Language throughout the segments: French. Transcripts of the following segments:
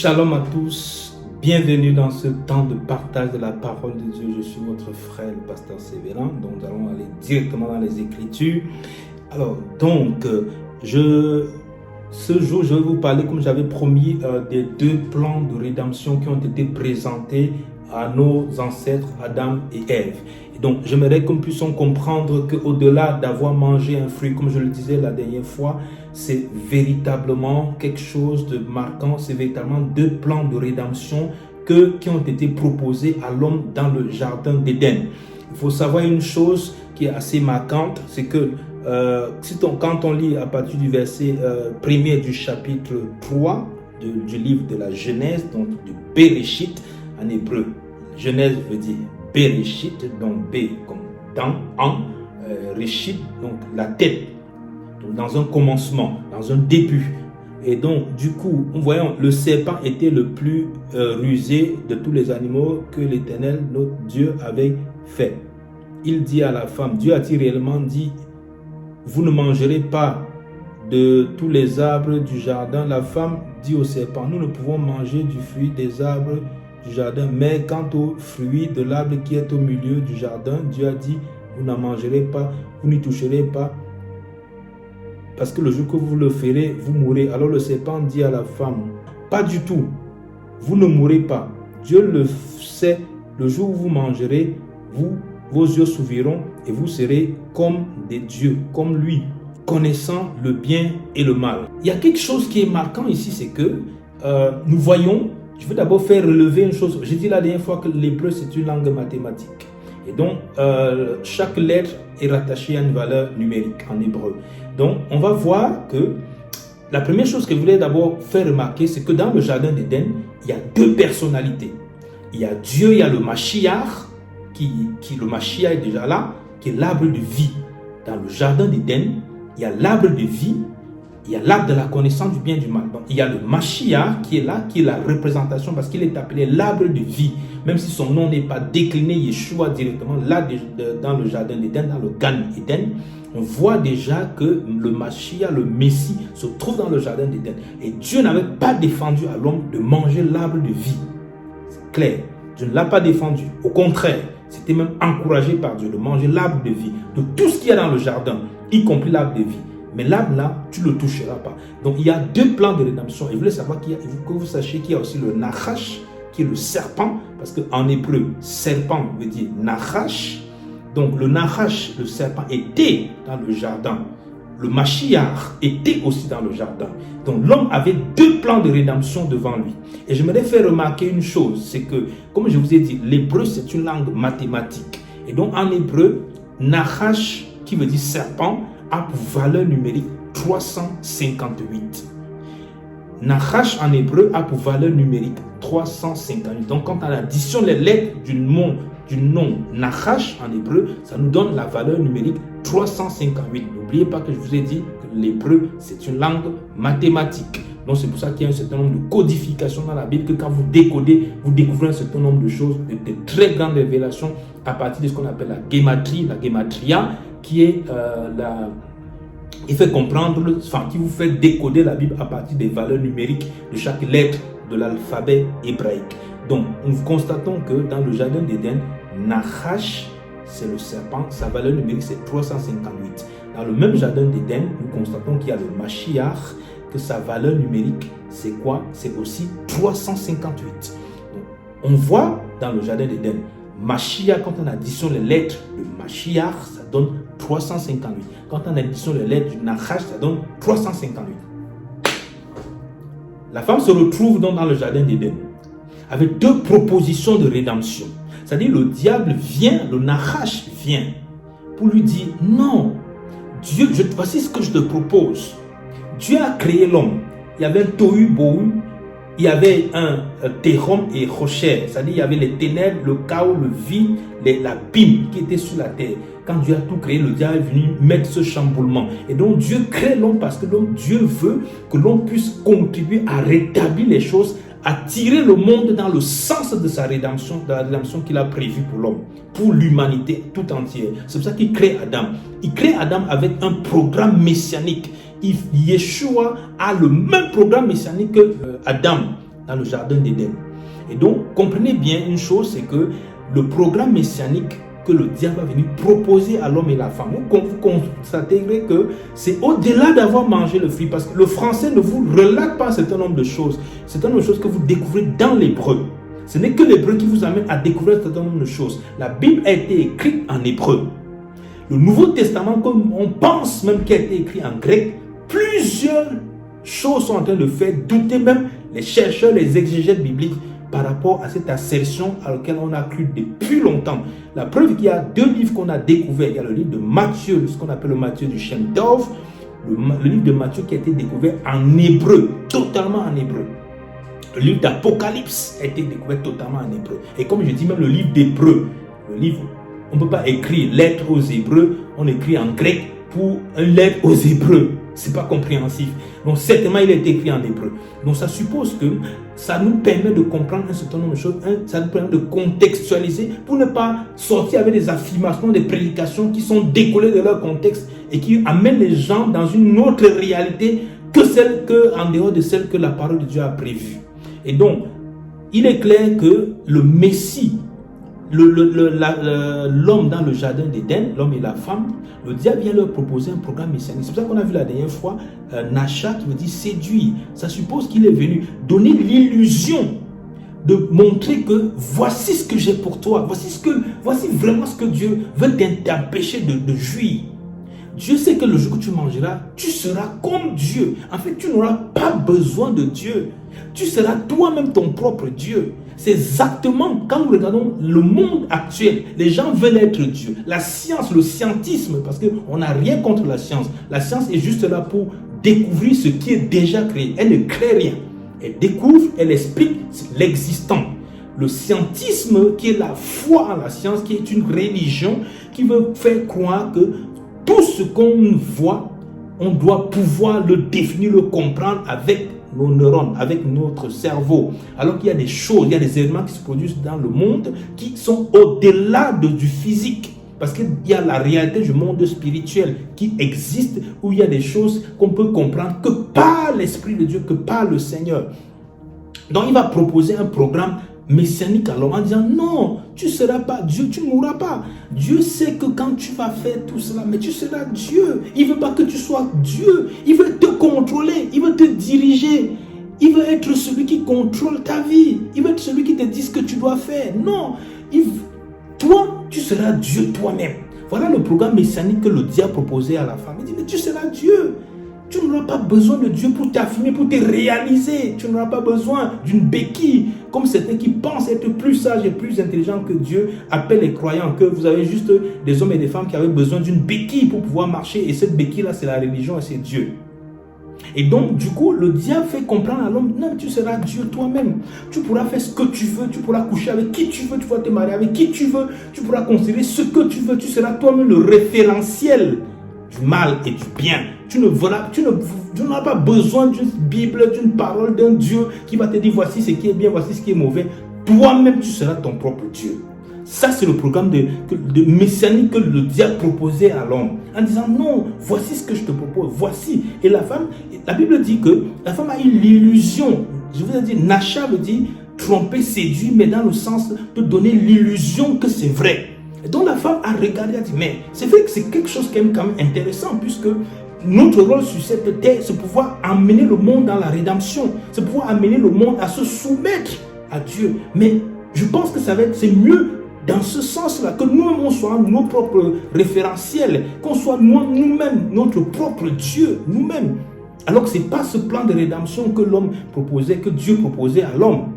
Shalom à tous, bienvenue dans ce temps de partage de la parole de Dieu. Je suis votre frère, le pasteur Sévérin, donc nous allons aller directement dans les Écritures. Alors, ce jour, je vais vous parler, comme j'avais promis, des deux plans de rédemption qui ont été présentés à nos ancêtres Adam et Ève. Et donc, j'aimerais que nous puissions comprendre qu'au-delà d'avoir mangé un fruit, comme je le disais la dernière fois, c'est véritablement quelque chose de marquant, c'est véritablement deux plans de rédemption qui ont été proposés à l'homme dans le jardin d'Éden. Il faut savoir une chose qui est assez marquante, c'est que quand on lit à partir du verset 1er du chapitre 3 du livre de la Genèse, donc du Bereshit en hébreu, Genèse veut dire Bereshit, donc B comme dans, Reshit, donc la tête, donc dans un commencement, dans un début. Et donc, du coup, voyons, le serpent était le plus rusé de tous les animaux que l'Éternel, notre Dieu, avait fait. Il dit à la femme, Dieu a-t-il réellement dit, vous ne mangerez pas de tous les arbres du jardin? La femme dit au serpent, nous ne pouvons manger du fruit des arbres du jardin, mais quant au fruit de l'arbre qui est au milieu du jardin, Dieu a dit, vous n'en mangerez pas, vous n'y toucherez pas, parce que le jour que vous le ferez, vous mourrez. Alors le serpent dit à la femme, pas du tout, vous ne mourrez pas. Dieu le sait, le jour où vous mangerez, vos yeux s'ouvriront et vous serez comme des dieux, comme lui, connaissant le bien et le mal. Il y a quelque chose qui est marquant ici, c'est que nous voyons, je veux d'abord faire relever une chose. J'ai dit la dernière fois que l'hébreu c'est une langue mathématique. Et donc, chaque lettre est rattachée à une valeur numérique en hébreu. Donc, on va voir que la première chose que je voulais d'abord faire remarquer, c'est que dans le jardin d'Éden, il y a deux personnalités. Il y a Dieu, il y a le Mashiach, le Mashiach est déjà là, qui est l'arbre de vie. Dans le jardin d'Éden, il y a l'arbre de vie, il y a l'arbre de la connaissance du bien et du mal. Donc, il y a le Mashiach qui est là, qui est la représentation parce qu'il est appelé l'arbre de vie. Même si son nom n'est pas décliné, Yeshua directement, là dans le jardin d'Éden, dans le Gan Eden, on voit déjà que le Mashiach, le Messie, se trouve dans le jardin d'Éden. Et Dieu n'avait pas défendu à l'homme de manger l'arbre de vie. C'est clair. Dieu ne l'a pas défendu. Au contraire, c'était même encouragé par Dieu de manger l'arbre de vie, de tout ce qu'il y a dans le jardin, y compris l'arbre de vie. Mais l'arbre là, tu ne le toucheras pas. Donc il y a deux plans de rédemption. Et vous voulez savoir que vous sachiez qu'il y a aussi le Nachash, qui est le serpent, parce qu'en hébreu, serpent veut dire Nachash. Donc le Nachash, le serpent, était dans le jardin. Le Mashiach était aussi dans le jardin. Donc l'homme avait deux plans de rédemption devant lui. Et je voudrais faire remarquer une chose, c'est que, comme je vous ai dit, l'hébreu c'est une langue mathématique. Et donc en hébreu, Nachash, qui veut dire serpent, a pour valeur numérique 358. Nachash en hébreu a pour valeur numérique 358. Donc quand on additionne les lettres du nom Nachash en hébreu, ça nous donne la valeur numérique 358. N'oubliez pas que je vous ai dit que l'hébreu c'est une langue mathématique. Donc c'est pour ça qu'il y a un certain nombre de codifications dans la Bible, que quand vous décodez, vous découvrez un certain nombre de choses, de très grandes révélations à partir de ce qu'on appelle la gematria, qui est il fait comprendre, qui vous fait décoder la Bible à partir des valeurs numériques de chaque lettre de l'alphabet hébraïque. Donc, nous constatons que dans le jardin d'Éden, Nachash, c'est le serpent, sa valeur numérique c'est 358. Dans le même jardin d'Éden, nous constatons qu'il y a le Mashiach, que sa valeur numérique c'est quoi? C'est aussi 358. Donc, on voit dans le jardin d'Éden, Mashiach, quand on additionne les lettres de Mashiach, ça donne 358. Quand on additionne les lettres du Nachash, ça donne 358. La femme se retrouve donc dans le jardin d'Éden avec deux propositions de rédemption. C'est-à-dire le diable vient, le Nachash vient pour lui dire non, Dieu, voici ce que je te propose. Dieu a créé l'homme. Il y avait un tohu bohu. Il y avait un Tehom et Rocher, c'est-à-dire il y avait les ténèbres, le chaos, le vide, l'abîme qui était sur la terre. Quand Dieu a tout créé, le diable est venu mettre ce chamboulement. Et donc Dieu crée l'homme parce que donc Dieu veut que l'homme puisse contribuer à rétablir les choses, à tirer le monde dans le sens de sa rédemption, de la rédemption qu'il a prévue pour l'homme, pour l'humanité tout entière. C'est pour ça qu'il crée Adam. Il crée Adam avec un programme messianique. Yeshua a le même programme messianique que Adam dans le jardin d'Éden. Et donc, comprenez bien une chose, c'est que le programme messianique que le diable va venir proposer à l'homme et la femme, vous constaterez que c'est au-delà d'avoir mangé le fruit, parce que le français ne vous relate pas un certain nombre de choses. C'est un nombre de choses que vous découvrez dans l'hébreu. Ce n'est que l'hébreu qui vous amène à découvrir un certain nombre de choses. La Bible a été écrite en hébreu. Le Nouveau Testament, comme on pense même qu'il a été écrit en grec, plusieurs choses sont en train de faire douter même les chercheurs, les exégètes bibliques par rapport à cette assertion à laquelle on a cru depuis longtemps. La preuve qu'il y a 2 livres qu'on a découverts. Il y a le livre de Matthieu, ce qu'on appelle le Matthieu du Shem Tov, le livre de Matthieu qui a été découvert en hébreu, totalement en hébreu. Le livre d'Apocalypse a été découvert totalement en hébreu. Et comme je dis, même le livre d'Hébreu, le livre, on ne peut pas écrire lettre aux Hébreux, on écrit en grec pour une lettre aux Hébreux. Ce n'est pas compréhensif. Donc certainement, il a été écrit en hébreu. Donc ça suppose que ça nous permet de comprendre un certain nombre de choses. Ça nous permet de contextualiser pour ne pas sortir avec des affirmations, des prédications qui sont décollées de leur contexte et qui amènent les gens dans une autre réalité en dehors de celle que la parole de Dieu a prévue. Et donc, il est clair que le Messie, l'homme dans le jardin d'Éden, l'homme et la femme, le diable vient leur proposer un programme messianique. C'est pour ça qu'on a vu la dernière fois Nacha qui veut dire séduire. Ça suppose qu'il est venu donner l'illusion de montrer que voici ce que j'ai pour toi, voici vraiment ce que Dieu veut t'empêcher de jouir. Dieu sait que le jour que tu mangeras, tu seras comme Dieu. En fait, tu n'auras pas besoin de Dieu. Tu seras toi-même ton propre Dieu. C'est exactement quand nous regardons le monde actuel, les gens veulent être Dieu. La science, le scientisme, parce qu'on n'a rien contre la science. La science est juste là pour découvrir ce qui est déjà créé. Elle ne crée rien. Elle découvre, elle explique l'existant. Le scientisme, qui est la foi en la science, qui est une religion, qui veut faire croire que tout ce qu'on voit, on doit pouvoir le définir, le comprendre avec nos neurones, avec notre cerveau. Alors qu'il y a des choses, il y a des éléments qui se produisent dans le monde qui sont au-delà du physique. Parce qu'il y a la réalité du monde spirituel qui existe, où il y a des choses qu'on peut comprendre que par l'Esprit de Dieu, que par le Seigneur. Donc il va proposer un programme messianique à l'homme en disant non, tu ne seras pas Dieu, tu ne mourras pas. Dieu sait que quand tu vas faire tout cela, mais tu seras Dieu. Il ne veut pas que tu sois Dieu. Il veut te contrôler, il veut te diriger. Il veut être celui qui contrôle ta vie. Il veut être celui qui te dit ce que tu dois faire. Non, toi, tu seras Dieu toi-même. Voilà le programme messianique que le diable proposait à la femme. Il dit, mais tu seras Dieu. Tu n'auras pas besoin de Dieu pour t'affirmer, pour te réaliser. Tu n'auras pas besoin d'une béquille. Comme certains qui pensent être plus sages et plus intelligents que Dieu appellent les croyants, que vous avez juste des hommes et des femmes qui avaient besoin d'une béquille pour pouvoir marcher. Et cette béquille-là, c'est la religion et c'est Dieu. Et donc, du coup, le diable fait comprendre à l'homme, non, tu seras Dieu toi-même. Tu pourras faire ce que tu veux, tu pourras coucher avec qui tu veux, tu pourras te marier avec qui tu veux, tu pourras considérer ce que tu veux. Tu seras toi-même le référentiel du mal et du bien. Tu n'auras pas besoin d'une Bible, d'une parole d'un Dieu qui va te dire voici ce qui est bien, voici ce qui est mauvais. Toi-même, tu seras ton propre Dieu. Ça, c'est le programme de messianique que le diable proposait à l'homme. En disant non, voici ce que je te propose, voici. Et la femme, la Bible dit que la femme a eu l'illusion. Je vous ai dit, Nacha veut dire tromper, séduire, mais dans le sens de donner l'illusion que c'est vrai. Et donc la femme a regardé et a dit, mais c'est vrai que c'est quelque chose qui est quand même intéressant, puisque notre rôle sur cette terre, c'est pouvoir amener le monde dans la rédemption, c'est pouvoir amener le monde à se soumettre à Dieu. Mais je pense que c'est mieux dans ce sens-là, que nous-mêmes on soit nos propres référentiels, qu'on soit nous-mêmes notre propre Dieu, nous-mêmes. Alors que ce n'est pas ce plan de rédemption que l'homme proposait, que Dieu proposait à l'homme.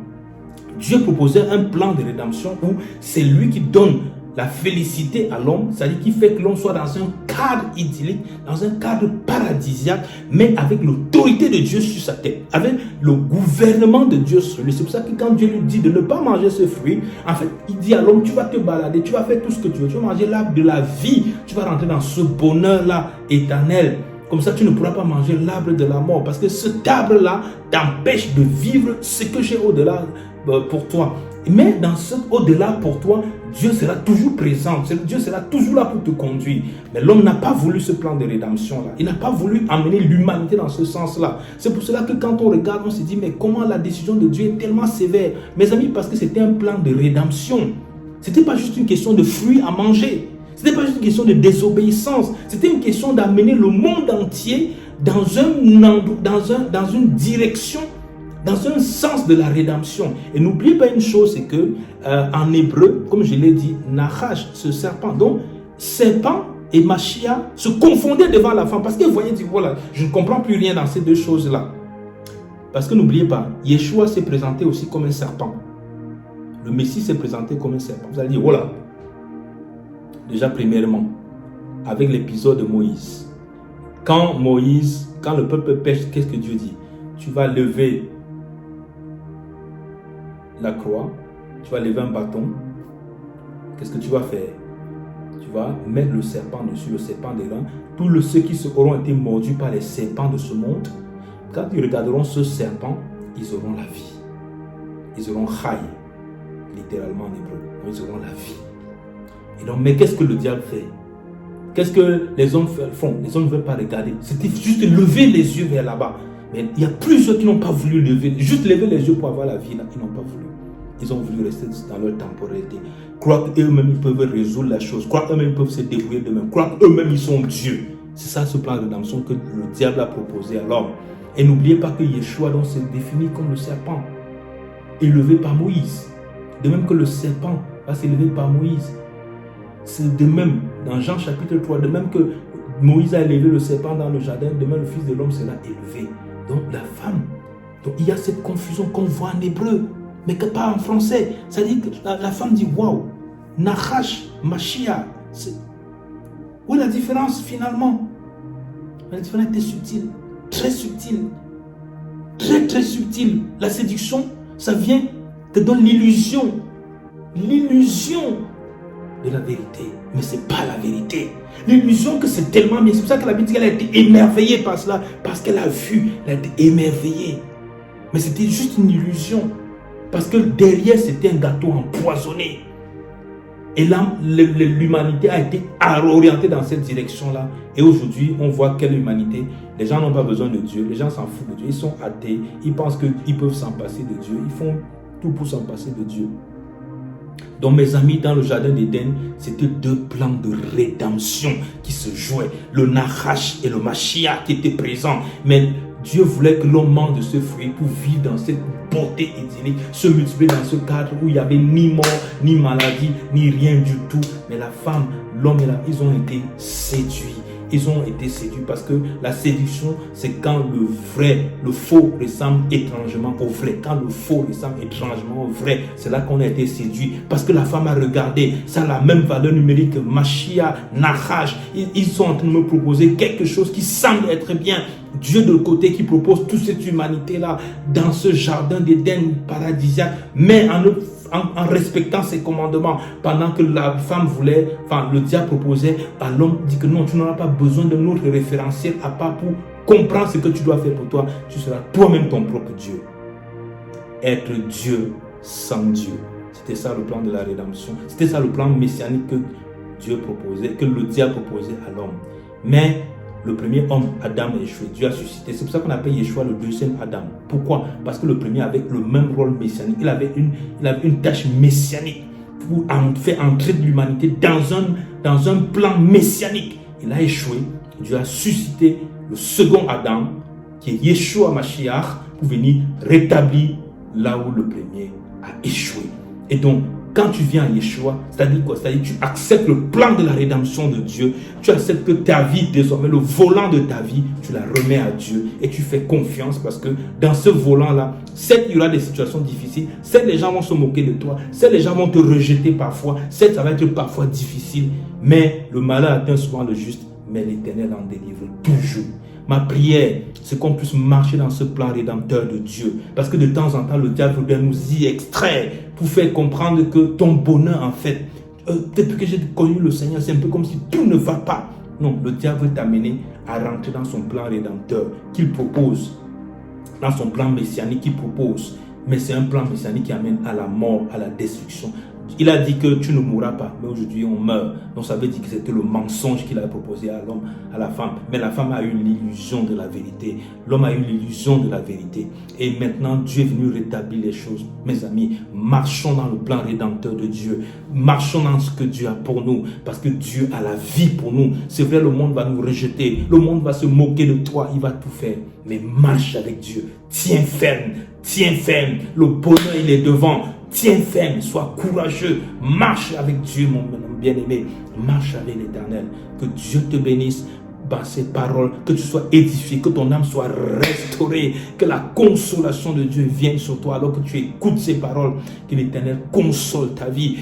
Dieu proposait un plan de rédemption où c'est lui qui donne la félicité à l'homme, c'est-à-dire qui fait que l'on soit dans un cadre idyllique, dans un cadre paradisiaque, mais avec l'autorité de Dieu sur sa tête, avec le gouvernement de Dieu sur lui. C'est pour ça que quand Dieu lui dit de ne pas manger ce fruit, en fait, il dit à l'homme, tu vas te balader, tu vas faire tout ce que tu veux, tu vas manger l'arbre de la vie, tu vas rentrer dans ce bonheur-là éternel. Comme ça, tu ne pourras pas manger l'arbre de la mort, parce que cet arbre-là t'empêche de vivre ce que j'ai au-delà pour toi. Mais dans ce au-delà pour toi, Dieu sera toujours présent, Dieu sera toujours là pour te conduire. Mais l'homme n'a pas voulu ce plan de rédemption-là. Il n'a pas voulu amener l'humanité dans ce sens-là. C'est pour cela que quand on regarde, on se dit, mais comment la décision de Dieu est tellement sévère? Mes amis, parce que c'était un plan de rédemption. Ce n'était pas juste une question de fruits à manger. Ce n'était pas juste une question de désobéissance. C'était une question d'amener le monde entier dans une direction, dans un sens de la rédemption. Et n'oubliez pas une chose, c'est que en hébreu, comme je l'ai dit, Nachash, ce serpent, donc serpent et Machia se confondaient devant la femme. Parce qu'ils voyaient, dire, voilà, je ne comprends plus rien dans ces deux choses-là. Parce que n'oubliez pas, Yeshua s'est présenté aussi comme un serpent. Le Messie s'est présenté comme un serpent. Vous allez dire, voilà. Déjà, premièrement, avec l'épisode de Moïse. Quand le peuple pêche, qu'est-ce que Dieu dit? Tu vas lever la croix, tu vas lever un bâton. Qu'est-ce que tu vas faire? Tu vas mettre le serpent dessus, le serpent des reins. Tous ceux qui auront été mordus par les serpents de ce monde, quand ils regarderont ce serpent, ils auront la vie. Ils auront chai, littéralement en hébreu. Ils auront la vie. Et donc, mais qu'est-ce que le diable fait? Qu'est-ce que les hommes font? Les hommes ne veulent pas regarder. C'était juste lever les yeux vers là-bas. Mais il y a plusieurs qui n'ont pas voulu juste lever les yeux pour avoir la vie. Là, ils n'ont pas voulu. Ils ont voulu rester dans leur temporalité. Croire qu'eux-mêmes ils peuvent résoudre la chose. Croire qu'eux-mêmes ils peuvent se débrouiller d'eux-mêmes. Croire qu'eux-mêmes ils sont Dieu. C'est ça ce plan de rédemption que le diable a proposé à l'homme. Et n'oubliez pas que Yeshua donc se définit comme le serpent, élevé par Moïse. De même que le serpent va s'élever par Moïse. C'est de même, dans Jean chapitre 3, de même que Moïse a élevé le serpent dans le jardin, de même le Fils de l'homme sera élevé. Donc la femme, donc il y a cette confusion qu'on voit en hébreu, mais que pas en français. C'est-à-dire que la femme dit, waouh, Nachash, Machia. Où est la différence finalement? La différence était subtile, très subtile, très très subtile. La séduction, ça vient te donner l'illusion de la vérité, mais ce n'est pas la vérité. L'illusion que c'est tellement bien, c'est pour ça que la Bible dit qu'elle a été émerveillée par cela, parce qu'elle a vu, elle a été émerveillée. Mais c'était juste une illusion, parce que derrière c'était un gâteau empoisonné. Et là, l'humanité a été orientée dans cette direction-là. Et aujourd'hui, on voit quelle humanité. Les gens n'ont pas besoin de Dieu, les gens s'en foutent de Dieu, ils sont athées, ils pensent qu'ils peuvent s'en passer de Dieu, ils font tout pour s'en passer de Dieu. Donc mes amis, dans le jardin d'Éden, c'était deux plans de rédemption qui se jouaient. Le Nachash et le Machia qui étaient présents. Mais Dieu voulait que l'homme mange de ce fruit pour vivre dans cette beauté idyllique, se multiplier dans ce cadre où il n'y avait ni mort, ni maladie, ni rien du tout. Mais la femme, l'homme et ils ont été séduits. Ils ont été séduits parce que la séduction, c'est quand le faux ressemble étrangement au vrai. Quand le faux ressemble étrangement au vrai, c'est là qu'on a été séduit. Parce que la femme a regardé, ça a la même valeur numérique que Machia, Nachash. Ils sont en train de me proposer quelque chose qui semble être bien. Dieu de côté qui propose toute cette humanité-là dans ce jardin d'Éden paradisiaque, mais en respectant ses commandements, pendant que la femme voulait, le diable proposait à l'homme, dit que non, tu n'auras pas besoin d'un autre référentiel à part pour comprendre ce que tu dois faire pour toi, tu seras toi-même ton propre Dieu. Être Dieu sans Dieu. C'était ça le plan de la rédemption. C'était ça le plan messianique que Dieu proposait, que le diable proposait à l'homme. Mais le premier homme, Adam, a échoué. Dieu a suscité. C'est pour ça qu'on appelle Yeshua le deuxième Adam. Pourquoi? Parce que le premier avait le même rôle messianique. Il avait une tâche messianique pour faire entrer de l'humanité dans un plan messianique. Il a échoué. Dieu a suscité le second Adam, qui est Yeshua Mashiach, pour venir rétablir là où le premier a échoué. Et donc, quand tu viens à Yeshua, c'est-à-dire quoi? C'est-à-dire que tu acceptes le plan de la rédemption de Dieu. Tu acceptes que ta vie, désormais, le volant de ta vie, tu la remets à Dieu et tu fais confiance parce que dans ce volant-là, certes, il y aura des situations difficiles. Certes, les gens vont se moquer de toi. Certes, les gens vont te rejeter parfois. Certes, ça va être parfois difficile. Mais le malheur atteint souvent le juste. Mais l'Éternel en délivre toujours. Ma prière, c'est qu'on puisse marcher dans ce plan rédempteur de Dieu. Parce que de temps en temps, le diable veut bien nous y extraire pour faire comprendre que ton bonheur, en fait, depuis que j'ai connu le Seigneur, c'est un peu comme si tout ne va pas. Non, le diable veut t'amener à rentrer dans son plan rédempteur qu'il propose, dans son plan messianique qu'il propose. Mais c'est un plan messianique qui amène à la mort, à la destruction. Il a dit que tu ne mourras pas, mais aujourd'hui on meurt. Donc ça veut dire que c'était le mensonge qu'il a proposé à l'homme, à la femme. Mais la femme a eu l'illusion de la vérité. L'homme a eu l'illusion de la vérité. Et maintenant Dieu est venu rétablir les choses. Mes amis, marchons dans le plan rédempteur de Dieu. Marchons dans ce que Dieu a pour nous. Parce que Dieu a la vie pour nous. C'est vrai, le monde va nous rejeter. Le monde va se moquer de toi. Il va tout faire. Mais marche avec Dieu. Tiens ferme. Tiens ferme. Le bonheur, il est devant. Tiens ferme, sois courageux, marche avec Dieu, mon bien-aimé, marche avec l'Éternel. Que Dieu te bénisse par ses paroles, que tu sois édifié, que ton âme soit restaurée, que la consolation de Dieu vienne sur toi alors que tu écoutes ces paroles, que l'Éternel console ta vie.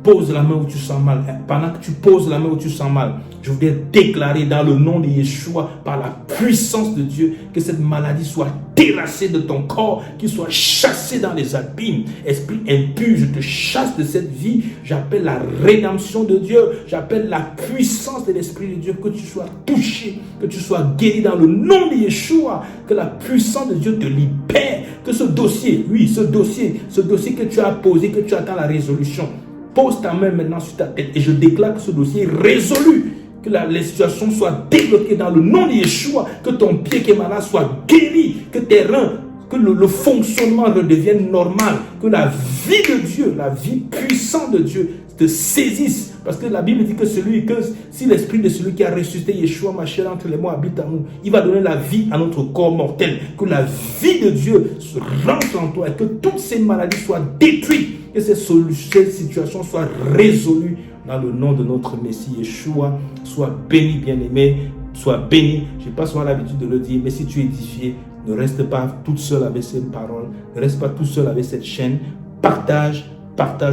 Pose la main où tu sens mal. Pendant que tu poses la main où tu sens mal, je voudrais déclarer dans le nom de Yeshua, par la puissance de Dieu, que cette maladie soit terrassée de ton corps, qu'il soit chassé dans les abîmes. Esprit impur, je te chasse de cette vie. J'appelle la rédemption de Dieu. J'appelle la puissance de l'Esprit de Dieu. Que tu sois touché, que tu sois guéri dans le nom de Yeshua. Que la puissance de Dieu te libère. Que ce dossier, oui, ce dossier que tu as posé, que tu attends la résolution, pose ta main maintenant sur ta tête et je déclare que ce dossier est résolu. Que les situations soient débloquées dans le nom de Yeshua. Que ton pied qui est malade soit guéri. Que tes reins, que le fonctionnement redevienne normal. Que la vie de Dieu, la vie puissante de Dieu te saisisse. Parce que la Bible dit que si l'esprit de celui qui a ressuscité Yeshua, ma chère, entre les mots habite en nous, il va donner la vie à notre corps mortel. Que la vie de Dieu se rentre en toi et que toutes ces maladies soient détruites. Que ces situations soient résolues dans le nom de notre Messie Yeshua. Sois béni, bien-aimé. Sois béni. Je n'ai pas souvent l'habitude de le dire, mais si tu es édifié, ne reste pas toute seule avec ces paroles. Ne reste pas tout seul avec cette chaîne. Partage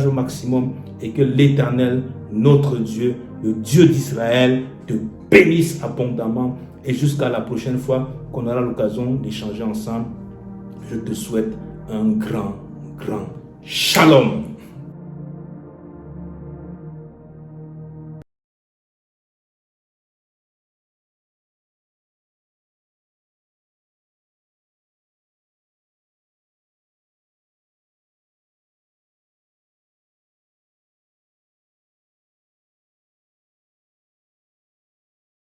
au maximum et que l'Éternel, notre Dieu, le Dieu d'Israël, te bénisse abondamment. Et jusqu'à la prochaine fois qu'on aura l'occasion d'échanger ensemble, je te souhaite un grand Shalom.